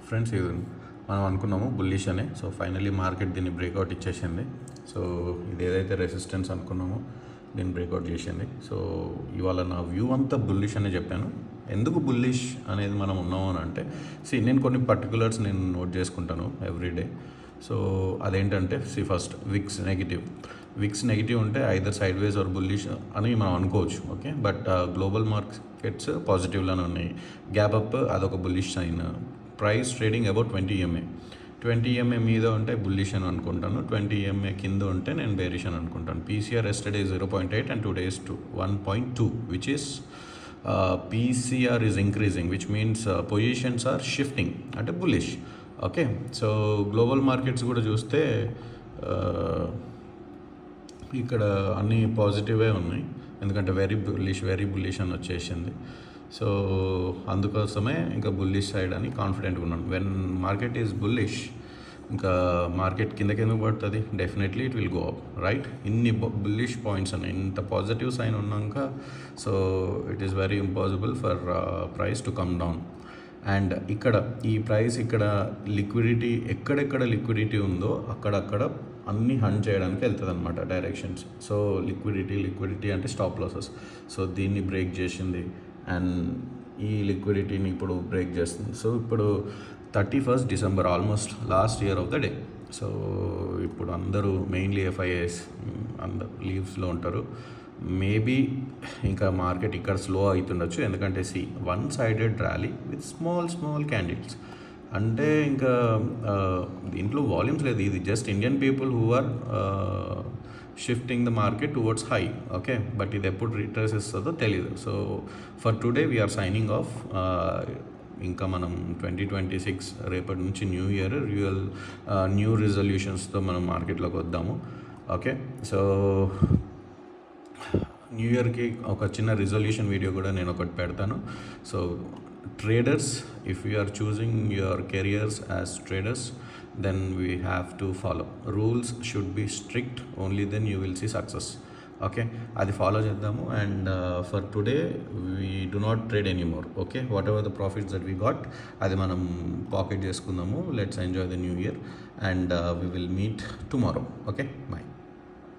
Friends, ఇది మనం అనుకున్నాము బుల్లిష్ అనే. సో ఫైనలీ మార్కెట్ దీన్ని బ్రేక్అవుట్ ఇచ్చేసింది. సో ఇది ఏదైతే రెసిస్టెన్స్ అనుకున్నామో దీన్ని బ్రేక్అవుట్ చేసింది. సో ఇవాళ నా వ్యూ అంతా బుల్లిష్ అనే చెప్పాను. ఎందుకు బుల్లిష్ అనేది మనం ఉన్నాము అని అంటే, నేను కొన్ని పర్టికులర్స్ నేను నోట్ చేసుకుంటాను ఎవ్రీడే. సో అదేంటంటే ఫస్ట్ విక్స్ నెగిటివ్ ఉంటే either sideways or bullish అని మనం అనుకోవచ్చు. ఓకే, బట్ గ్లోబల్ మార్కెట్స్ పాజిటివ్లోనే ఉన్నాయి. గ్యాప్ అప్ అదొక bullish sign. Price trading about 20 EMA మీద ఉంటే బుల్లిష్ అని అనుకుంటాను. 20 EMA కింద ఉంటే నేను బేరిష్ అని అనుకుంటాను. PCR yesterday 0.8 and today's 1.2, which is PCR is increasing, which means positions are shifting అంటే bullish. Okay, so global markets కూడా చూస్తే ఇక్కడ అన్నీ పాజిటివే ఉన్నాయి, ఎందుకంటే వెరీ బుల్లిష్ అని వచ్చేసింది. సో అందుకోసమే ఇంకా బుల్లిష్ సైడ్ అని కాన్ఫిడెంట్గా ఉన్నాను. వెన్ మార్కెట్ ఈజ్ బుల్లిష్, ఇంకా మార్కెట్ కిందకి ఎందుకు పడుతుంది? Definitely it will go up, right? ఇన్ని బుల్లిష్ పాయింట్స్ ఉన్నాయి, ఇంత పాజిటివ్ సైన్ ఉన్నాక so it is very impossible for price to come down. And ఇక్కడ ఈ ప్రైస్ ఇక్కడ లిక్విడిటీ ఎక్కడెక్కడ లిక్విడిటీ ఉందో అక్కడక్కడ అన్నీ హంట్ చేయడానికి వెళ్తుంది అనమాట డైరెక్షన్స్. సో లిక్విడిటీ అంటే స్టాప్ లాసెస్. సో దీన్ని బ్రేక్ చేసింది అండ్ ఈ లిక్విడిటీని ఇప్పుడు బ్రేక్ చేస్తుంది. సో ఇప్పుడు 31st December, almost last year of the day. So ఇప్పుడు అందరూ మెయిన్లీ FIIs అందరు లీవ్స్లో ఉంటారు. మేబీ ఇంకా మార్కెట్ ఇక్కడ స్లో అవుతుండొచ్చు, ఎందుకంటే one sided rally with small candles అంటే ఇంకా దీంట్లో వాల్యూమ్స్ లేదు. ఇది just Indian people who are shifting the market towards high. Okay, but ఇది ఎప్పుడు రిట్రేస్ ఇస్తుందో తెలీదు. So for today we are signing off. ఇంకా మనం 2026 రేపటి నుంచి న్యూ ఇయర్, న్యూ రిజల్యూషన్స్తో మనం మార్కెట్లోకి వద్దాము. ఓకే, సో న్యూ ఇయర్కి ఒక చిన్న రిజల్యూషన్ వీడియో కూడా నేను ఒకటి పెడతాను. So traders, if you are choosing your careers as traders, then we have to follow rules. Should be strict, only then you will see success. Okay, అది follow చేద్దాము. And for today we do not trade anymore. Okay, what ever the profits that we got అది మనం pocket చేసుకుందాము. Let's enjoy the new year and we will meet tomorrow. Okay, by.